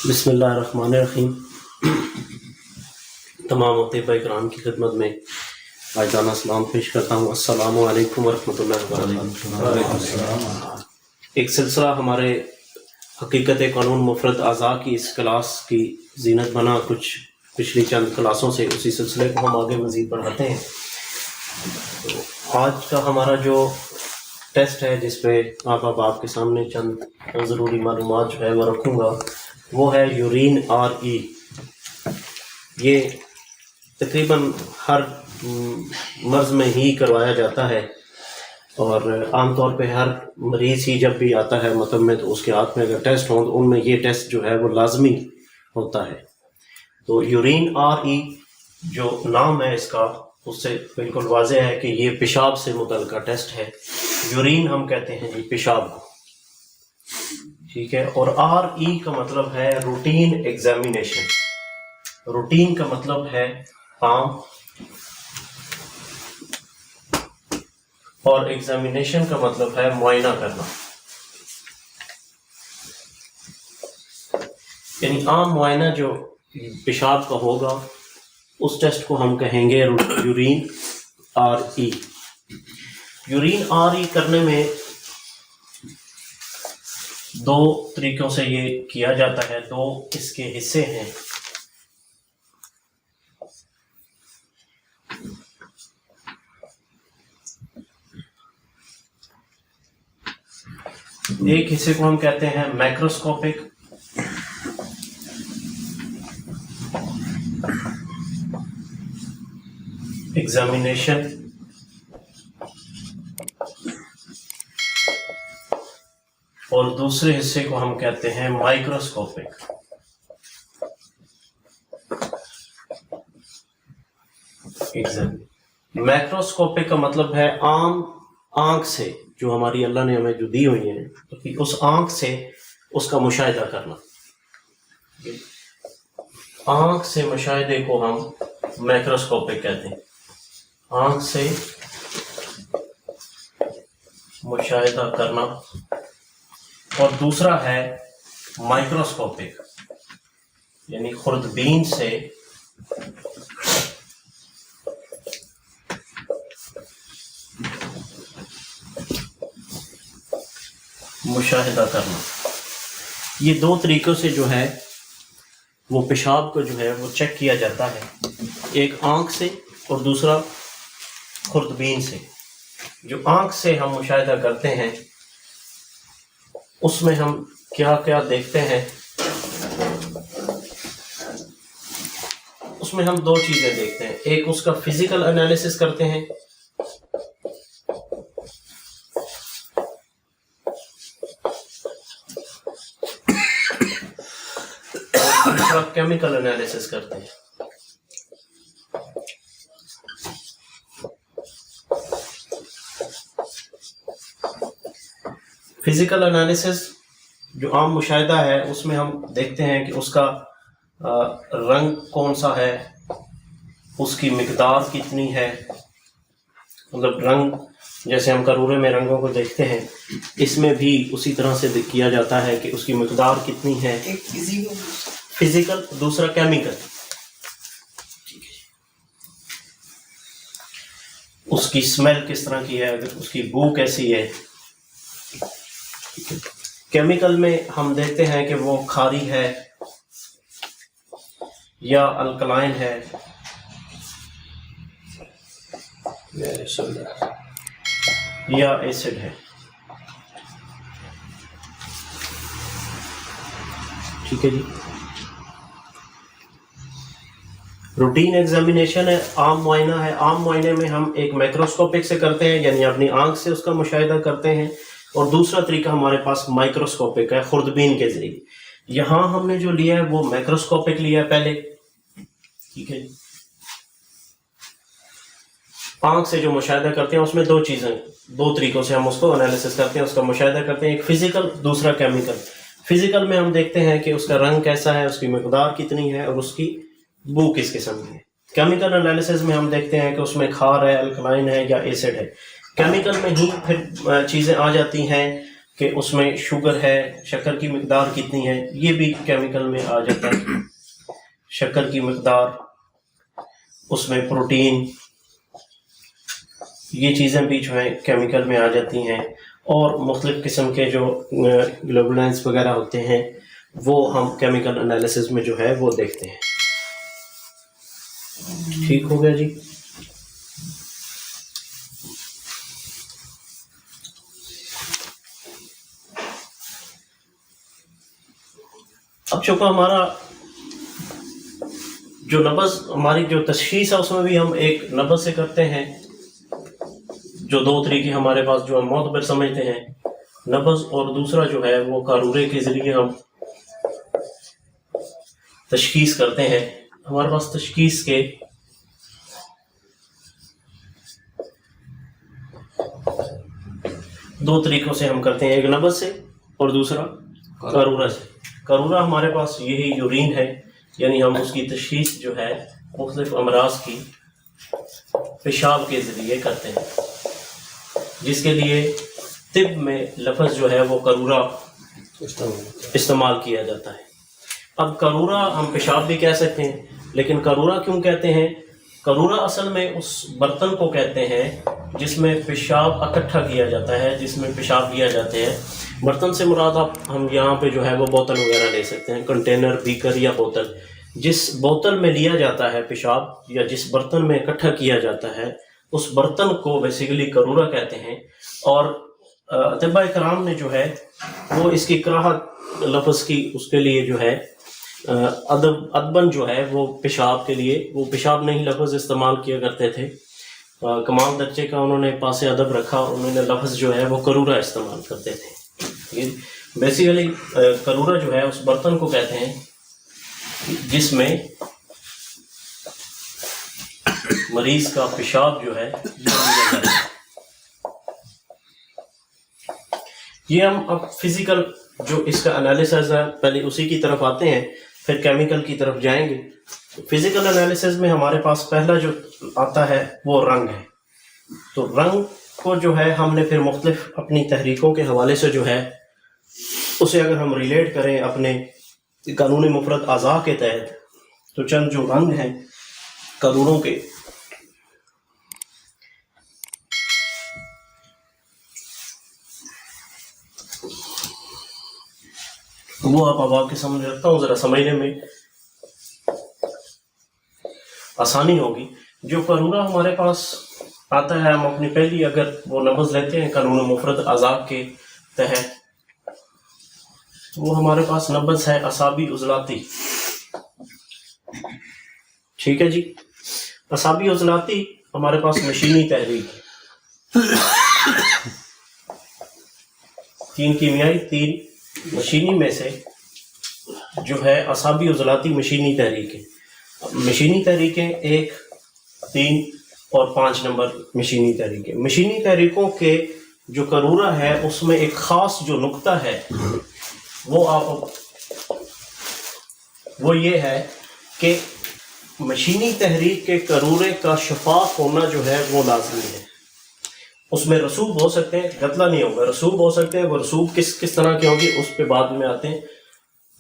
بسم اللہ الرحمن الرحیم۔ تمام طیبہ کرام کی خدمت میں عاجزانہ سلام پیش کرتا ہوں۔ السلام علیکم ورحمۃ اللہ وبرکاتہ۔ ایک سلسلہ ہمارے حقیقت قانون مفرد اعضاء کی اس کلاس کی زینت بنا کچھ پچھلی چند کلاسوں سے، اسی سلسلے کو ہم آگے مزید بڑھاتے ہیں۔ تو آج کا ہمارا جو ٹیسٹ ہے، جس پہ آپ کے سامنے چند ضروری معلومات جو ہے وہ رکھوں گا، وہ ہے یورین RE۔ یہ تقریباً ہر مرض میں ہی کروایا جاتا ہے، اور عام طور پہ ہر مریض ہی جب بھی آتا ہے مطلب میں، تو اس کے ہاتھ میں اگر ٹیسٹ ہوں تو ان میں یہ ٹیسٹ جو ہے وہ لازمی ہوتا ہے۔ تو یورین RE جو نام ہے اس کا، اس سے بالکل واضح ہے کہ یہ پیشاب سے متعلقہ ٹیسٹ ہے۔ یورین ہم کہتے ہیں جی پیشاب، ٹھیک ہے۔ اور RE کا مطلب ہے روٹین ایگزامینیشن۔ روٹین کا مطلب ہے عام، اور ایگزامینیشن کا مطلب ہے معائنہ کرنا، یعنی عام معائنہ جو پیشاب کا ہوگا اس ٹیسٹ کو ہم کہیں گے یورین RE۔ یورین RE کرنے میں دو طریقوں سے یہ کیا جاتا ہے، دو اس کے حصے ہیں۔ ایک حصے کو ہم کہتے ہیں مائکروسکوپک، ایگزامینیشن، اور دوسرے حصے کو ہم کہتے ہیں مائکروسکوپک۔ مائکروسکوپک کا مطلب ہے عام آنکھ سے، جو ہماری اللہ نے ہمیں جو دی ہوئی ہیں، اس آنکھ سے اس کا مشاہدہ کرنا۔ آنکھ سے مشاہدے کو ہم مائکروسکوپک کہتے ہیں، آنکھ سے مشاہدہ کرنا۔ اور دوسرا ہے مائکروسکوپک، یعنی خوردبین سے مشاہدہ کرنا۔ یہ دو طریقوں سے جو ہے وہ پیشاب کو جو ہے وہ چیک کیا جاتا ہے، ایک آنکھ سے اور دوسرا خوردبین سے۔ جو آنکھ سے ہم مشاہدہ کرتے ہیں اس میں ہم کیا کیا دیکھتے ہیں؟ اس میں ہم دو چیزیں دیکھتے ہیں، ایک اس کا فزیکل انالیسس کرتے ہیں، اور دوسرا کیمیکل انالیسس کرتے ہیں۔ فزیکل انالیسس جو عام مشاہدہ ہے، اس میں ہم دیکھتے ہیں کہ اس کا رنگ کون سا ہے، اس کی مقدار کتنی ہے، مطلب رنگ جیسے ہم کرورے میں رنگوں کو دیکھتے ہیں، اس میں بھی اسی طرح سے کیا جاتا ہے کہ اس کی مقدار کتنی ہے۔ فزیکل، دوسرا کیمیکل، اس کی اسمیل کس طرح کی ہے، اس کی بو کیسی ہے۔ کیمیکل میں ہم دیکھتے ہیں کہ وہ کھاری ہے یا الکلائن ہے یا ایسڈ ہے، ٹھیک ہے جی۔ روٹین ایگزامینیشن ہے، عام معائنہ ہے۔ عام معائنے میں ہم ایک مائکروسکوپک سے کرتے ہیں، یعنی اپنی آنکھ سے اس کا مشاہدہ کرتے ہیں، اور دوسرا طریقہ ہمارے پاس مائکروسکوپک ہے، خوردبین کے ذریعے۔ یہاں ہم نے جو لیا ہے وہ مائکروسکوپک لیا ہے پہلے، ٹھیک ہے۔ آنکھ سے جو مشاہدہ کرتے ہیں اس میں دو چیزیں، دو طریقوں سے ہم اس کو انالیسس کرتے ہیں، اس کا مشاہدہ کرتے ہیں، ایک فزیکل، دوسرا کیمیکل۔ فزیکل میں ہم دیکھتے ہیں کہ اس کا رنگ کیسا ہے، اس کی مقدار کتنی ہے، اور اس کی بو کس قسم کی ہے۔ کیمیکل انالیسس میں ہم دیکھتے ہیں کہ اس میں کھار ہے، الکلائن ہے یا ایسڈ ہے۔ کیمیکل میں ہی پھر چیزیں آ جاتی ہیں کہ اس میں شوگر ہے، شکر کی مقدار کتنی ہے، یہ بھی کیمیکل میں آ جاتا ہے، شکر کی مقدار، اس میں پروٹین، یہ چیزیں بھی جو ہیں کیمیکل میں آ جاتی ہیں، اور مختلف قسم کے جو گلوبولینس وغیرہ ہوتے ہیں وہ ہم کیمیکل انالیسز میں جو ہے وہ دیکھتے ہیں۔ ٹھیک ہو گیا جی؟ اب چونکہ ہمارا جو نبض، ہماری جو تشخیص ہے اس میں بھی ہم ایک نبض سے کرتے ہیں، جو دو طریقے ہمارے پاس جو ہم معتبر سمجھتے ہیں، نبض، اور دوسرا جو ہے وہ قارورے کے ذریعے ہم تشخیص کرتے ہیں۔ ہمارے پاس تشخیص کے دو طریقوں سے ہم کرتے ہیں، ایک نبض سے اور دوسرا قارورہ سے۔ قارورہ ہمارے پاس یہی یورین ہے، یعنی ہم اس کی تشخیص جو ہے مختلف امراض کی پیشاب کے ذریعے کرتے ہیں، جس کے لیے طب میں لفظ جو ہے وہ قارورہ استعمال کیا جاتا ہے۔ اب قارورہ ہم پیشاب بھی کہہ سکتے ہیں، لیکن قارورہ کیوں کہتے ہیں؟ قارورہ اصل میں اس برتن کو کہتے ہیں جس میں پیشاب اکٹھا کیا جاتا ہے، جس میں پیشاب لیا جاتے ہیں۔ برتن سے مراد ہم یہاں پہ جو ہے وہ بوتل وغیرہ لے سکتے ہیں، کنٹینر، بیکر یا بوتل۔ جس بوتل میں لیا جاتا ہے پیشاب، یا جس برتن میں اکٹھا کیا جاتا ہے، اس برتن کو بیسیکلی قارورہ کہتے ہیں۔ اور اطباء کرام نے جو ہے وہ اس کی کراہت لفظ کی، اس کے لیے جو ہے ادباً جو ہے وہ پیشاب کے لیے، وہ پیشاب نہیں لفظ استعمال کیا کرتے تھے، کمال درجے کا انہوں نے پاس ادب رکھا، اور انہوں نے لفظ جو ہے وہ قارورہ استعمال کرتے تھے۔ بیسیکلی قارورہ جو ہے اس برتن کو کہتے ہیں جس میں مریض کا پیشاب جو ہے یہ ہم اب فزیکل جو اس کا انالیسز ہے پہلے اسی کی طرف آتے ہیں، پھر کیمیکل کی طرف جائیں گے۔ فزیکل انالیسز میں ہمارے پاس پہلا جو آتا ہے وہ رنگ ہے۔ تو رنگ کو جو ہے ہم نے پھر مختلف اپنی تحریکوں کے حوالے سے جو ہے اسے اگر ہم ریلیٹ کریں اپنے قانون مفرد اعضاء کے تحت، تو چند جو رنگ ہیں قاروروں کے، وہ آپ کے سامنے رکھتا ہوں، ذرا سمجھنے میں آسانی ہوگی۔ جو قارورہ ہمارے پاس آتا ہے، ہم اپنی پہلی اگر وہ نبض لیتے ہیں قانون مفرد اعضاء کے تحت، وہ ہمارے پاس نبض ہے اعصابی عضلاتی۔ ٹھیک ہے جی؟ اعصابی عضلاتی ہمارے پاس مشینی تحریک، تین کیمیائی، تین مشینی میں سے جو ہے اعصابی عضلاتی مشینی تحریکیں۔ مشینی تحریکیں 1، 3 اور 5 نمبر مشینی تحریکیں۔ مشینی تحریکوں کے جو قارورہ ہے اس میں ایک خاص جو نقطہ ہے وہ یہ ہے کہ مشینی تحریک کے قارورے کا شفاف ہونا جو ہے وہ لازمی ہے۔ اس میں رسوب ہو سکتے ہیں، گتلا نہیں ہوگا، رسوب ہو سکتے ہیں۔ وہ رسوب کس طرح کے ہوں گے اس پہ بعد میں آتے ہیں۔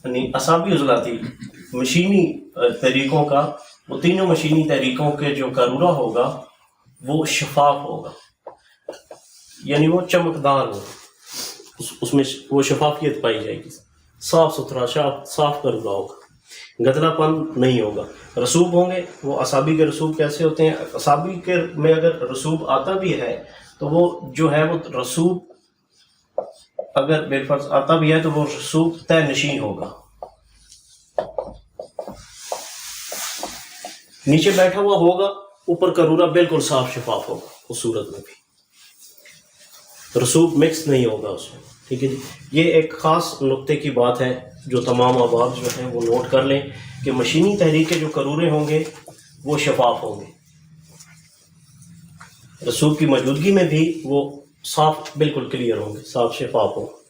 یعنی اعصابی عضلاتی مشینی تحریکوں کا، وہ تینوں مشینی تحریکوں کے جو قارورہ ہوگا وہ شفاف ہوگا، یعنی وہ چمکدار ہوگا، اس میں وہ شفافیت پائی جائے گی، صاف ستھرا صاف قارورہ ہوگا، گدلا پن نہیں ہوگا۔ رسوب ہوں گے، وہ اعصابی کے رسوب کیسے ہوتے ہیں؟ اعصابی کے میں اگر رسوب آتا بھی ہے تو وہ جو ہے وہ رسوب اگر بالفرض آتا بھی ہے تو وہ رسوب طے نشین ہوگا، نیچے بیٹھا ہوا ہوگا، اوپر قارورہ بالکل صاف شفاف ہوگا، اس صورت میں بھی رسوب مکس نہیں ہوگا اس میں۔ ٹھیک ہے جی؟ یہ ایک خاص نقطے کی بات ہے جو تمام احباب جو ہیں وہ نوٹ کر لیں کہ مشینی تحریک کے جو قارورے ہوں گے وہ شفاف ہوں گے، رسوب کی موجودگی میں بھی وہ صاف بالکل کلیئر ہوں گے، صاف شفاف ہوں گے۔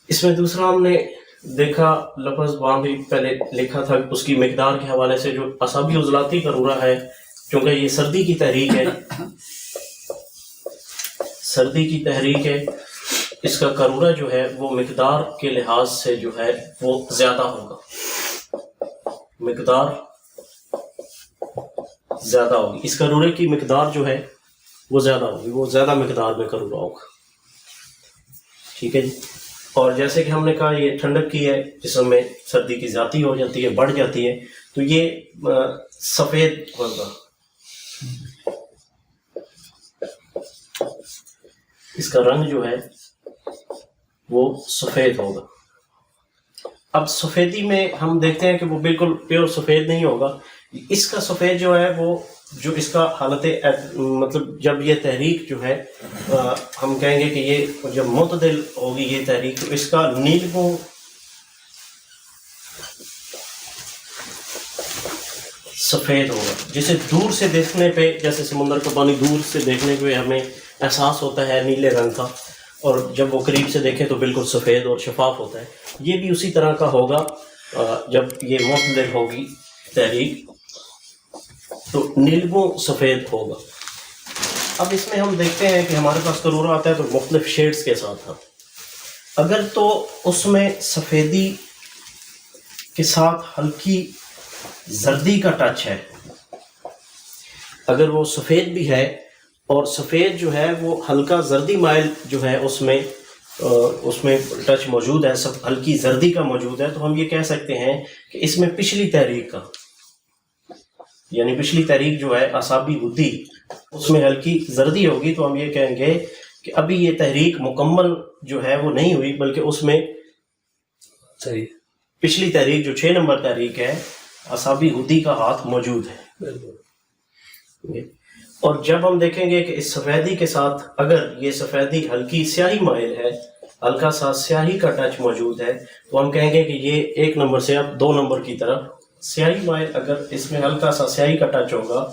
اس میں دوسرا ہم نے دیکھا لفظ وہاں بھی پہلے لکھا تھا اس کی مقدار کے حوالے سے جو اعصابی عضلاتی قرورہ ہے، چونکہ یہ سردی کی تحریک ہے، سردی کی تحریک ہے، اس کا قرورہ جو ہے وہ مقدار کے لحاظ سے جو ہے وہ زیادہ ہوگا، مقدار زیادہ ہوگی، اس قرورے کی مقدار جو ہے وہ زیادہ ہوگی، وہ زیادہ مقدار میں قرورہ ہوگا. ٹھیک ہے جی. اور جیسے کہ ہم نے کہا یہ ٹھنڈک کی ہے، جسم میں سردی کی زیادتی ہو جاتی ہے، بڑھ جاتی ہے، تو یہ سفید ہوگا، اس کا رنگ جو ہے وہ سفید ہوگا. اب سفیدی میں ہم دیکھتے ہیں کہ وہ بالکل پیور سفید نہیں ہوگا، اس کا سفید جو ہے وہ جو اس کا حالت مطلب جب یہ تحریک جو ہے ہم کہیں گے کہ یہ جب معتدل ہوگی یہ تحریک، تو اس کا نیلگوں سفید ہوگا، جسے دور سے دیکھنے پہ جیسے سمندر کا پانی دور سے دیکھنے پہ ہمیں احساس ہوتا ہے نیلے رنگ کا، اور جب وہ قریب سے دیکھیں تو بالکل سفید اور شفاف ہوتا ہے. یہ بھی اسی طرح کا ہوگا جب یہ معتدل ہوگی تحریک تو نیلگوں سفید ہوگا. اب اس میں ہم دیکھتے ہیں کہ ہمارے پاس قرورہ آتا ہے تو مختلف شیڈز کے ساتھ تھا. اگر تو اس میں سفیدی کے ساتھ ہلکی زردی کا ٹچ ہے، اگر وہ سفید بھی ہے اور سفید جو ہے وہ ہلکا زردی مائل جو ہے اس میں ٹچ موجود ہے، سب ہلکی زردی کا موجود ہے، تو ہم یہ کہہ سکتے ہیں کہ اس میں پچھلی تحریک کا یعنی پچھلی تحریک جو ہے اعصابی بدھی اس میں ہلکی زردی ہوگی، تو ہم یہ کہیں گے کہ ابھی یہ تحریک مکمل جو ہے وہ نہیں ہوئی، بلکہ اس میں پچھلی تحریک جو 6 نمبر تحریک ہے اعصابی بدھی کا ہاتھ موجود ہے. اور جب ہم دیکھیں گے کہ اس سفیدی کے ساتھ اگر یہ سفیدی ہلکی سیاہی مائل ہے، ہلکا سا سیاہی کا ٹچ موجود ہے، تو ہم کہیں گے کہ یہ 1 نمبر سے اب 2 نمبر کی طرف سیاہی مائل، اگر اس میں ہلکا سا سیاہی کا ٹچ ہوگا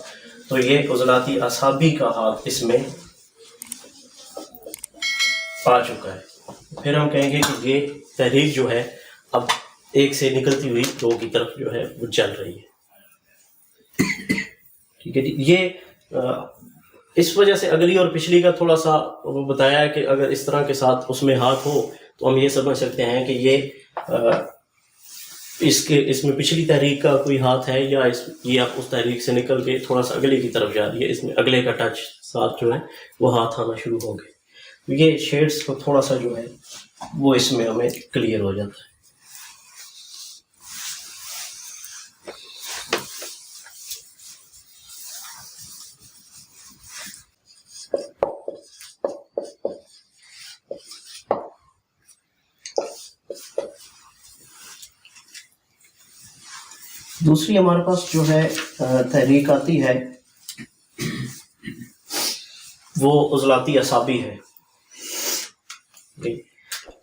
تو یہ عضلاتی اعصابی کا ہاتھ اس میں آ چکا ہے. پھر ہم کہیں گے کہ یہ تحریک جو ہے اب 1 سے نکلتی ہوئی 2 کی طرف جو ہے وہ چل رہی ہے. ٹھیک ہے جی. یہ اس وجہ سے اگلی اور پچھلی کا تھوڑا سا وہ بتایا ہے کہ اگر اس طرح کے ساتھ اس میں ہاتھ ہو تو ہم یہ سمجھ سکتے ہیں کہ یہ اس میں پچھلی تحریک کا کوئی ہاتھ ہے، یا یہ اس تحریک سے نکل کے تھوڑا سا اگلے کی طرف جا رہی ہے، اس میں اگلے کا ٹچ ساتھ جو ہے وہ ہاتھ آنا شروع ہو گئے. یہ شیڈز کو تھوڑا سا جو ہے وہ اس میں ہمیں کلیئر ہو جاتا ہے. دوسری ہمارے پاس جو ہے تحریک آتی ہے وہ عضلاتی اعصابی ہے.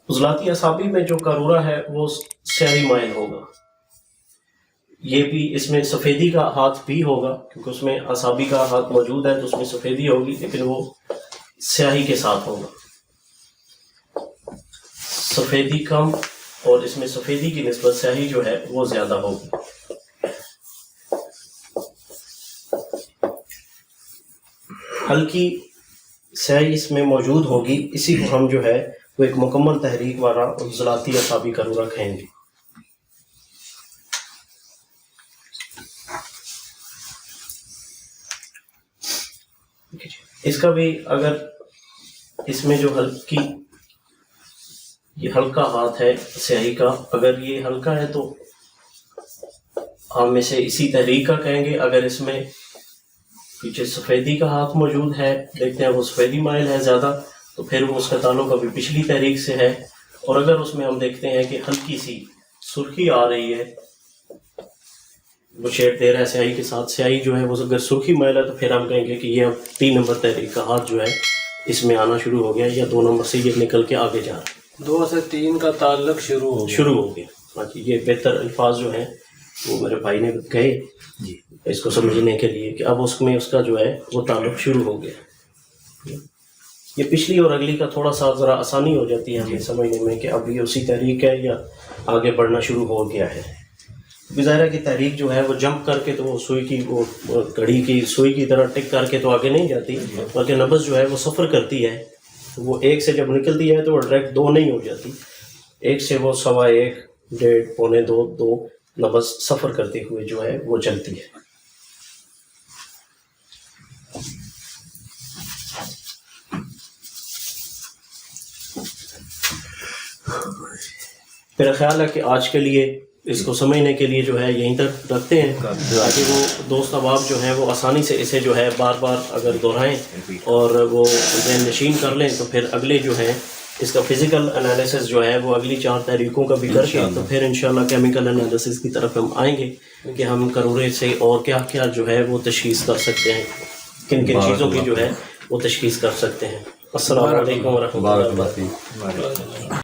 عضلاتی اعصابی میں جو قرورہ ہے وہ سیاہی مائل ہوگا. یہ بھی اس میں سفیدی کا ہاتھ بھی ہوگا کیونکہ اس میں اعصابی کا ہاتھ موجود ہے، تو اس میں سفیدی ہوگی، لیکن وہ سیاہی کے ساتھ ہوگا. سفیدی کم اور اس میں سفیدی کی نسبت سیاہی جو ہے وہ زیادہ ہوگی. ہلکی سیاہی اس میں موجود ہوگی، اسی کو ہم جو ہے وہ ایک مکمل تحریک والا عضلاتی اعصابی قرورہ کہیں گے. اس کا بھی اگر اس میں جو یہ ہلکا ہاتھ ہے سیاہی کا، اگر یہ ہلکا ہے تو ہم اسے اسی تحریک کا کہیں گے. اگر اس میں پیچھے سفیدی کا ہاتھ موجود ہے، دیکھتے ہیں وہ سفیدی مائل ہے زیادہ، تو پھر وہ اس کا تعلق ابھی پچھلی تحریک سے ہے. اور اگر اس میں ہم دیکھتے ہیں کہ ہلکی سی سرخی آ رہی ہے، وہ شیڈ دے رہا ہے سیاہی کے ساتھ، سیاہی جو ہے وہ اگر سرخی مائل ہے تو پھر ہم کہیں گے کہ یہ اب 3 نمبر تحریک کا ہاتھ جو ہے اس میں آنا شروع ہو گیا، یا 2 نمبر سے یہ نکل کے آگے جا رہا ہے. 2 سے 3 کا تعلق شروع ہو گیا. ہاں جی. یہ بہتر الفاظ جو ہیں وہ میرے بھائی نے کہے جی اس کو سمجھنے کے لیے کہ اب اس میں اس کا جو ہے وہ تعلق شروع ہو گیا. یہ پچھلی اور اگلی کا تھوڑا سا ذرا آسانی ہو جاتی ہے ہمیں سمجھنے میں کہ اب یہ اسی تحریک ہے یا آگے بڑھنا شروع ہو گیا ہے. ظاہر کی تحریک جو ہے وہ جمپ کر کے تو وہ سوئی کی وہ گھڑی کی سوئی کی طرح ٹک کر کے تو آگے نہیں جاتی، بلکہ نبض جو ہے وہ سفر کرتی ہے. وہ ایک سے جب نکلتی ہے تو وہ ڈائریکٹ دو نہیں ہو جاتی، ایک سے وہ 1.25 1.5 پونے 2 نبض سفر کرتے ہوئے جو ہے وہ چلتی ہے. میرا خیال ہے کہ آج کے لیے اس کو سمجھنے کے لیے جو ہے یہیں تک رکھتے ہیں تاکہ وہ دوست احباب جو ہیں وہ آسانی سے اسے جو ہے بار بار اگر دہرائیں اور وہ ذہن نشین کر لیں تو پھر اگلے جو ہیں اس کا فزیکل انالیسس جو ہے وہ اگلی 4 تحریکوں کا بھی کر کے تو پھر انشاءاللہ کیمیکل انالیسس کی طرف ہم آئیں گے کہ ہم کرورے سے اور کیا کیا جو ہے وہ تشخیص کر سکتے ہیں، کن کن چیزوں کی جو ہے وہ تشخیص کر سکتے ہیں. السلام علیکم ورحمۃ اللہ وبرکاتہ.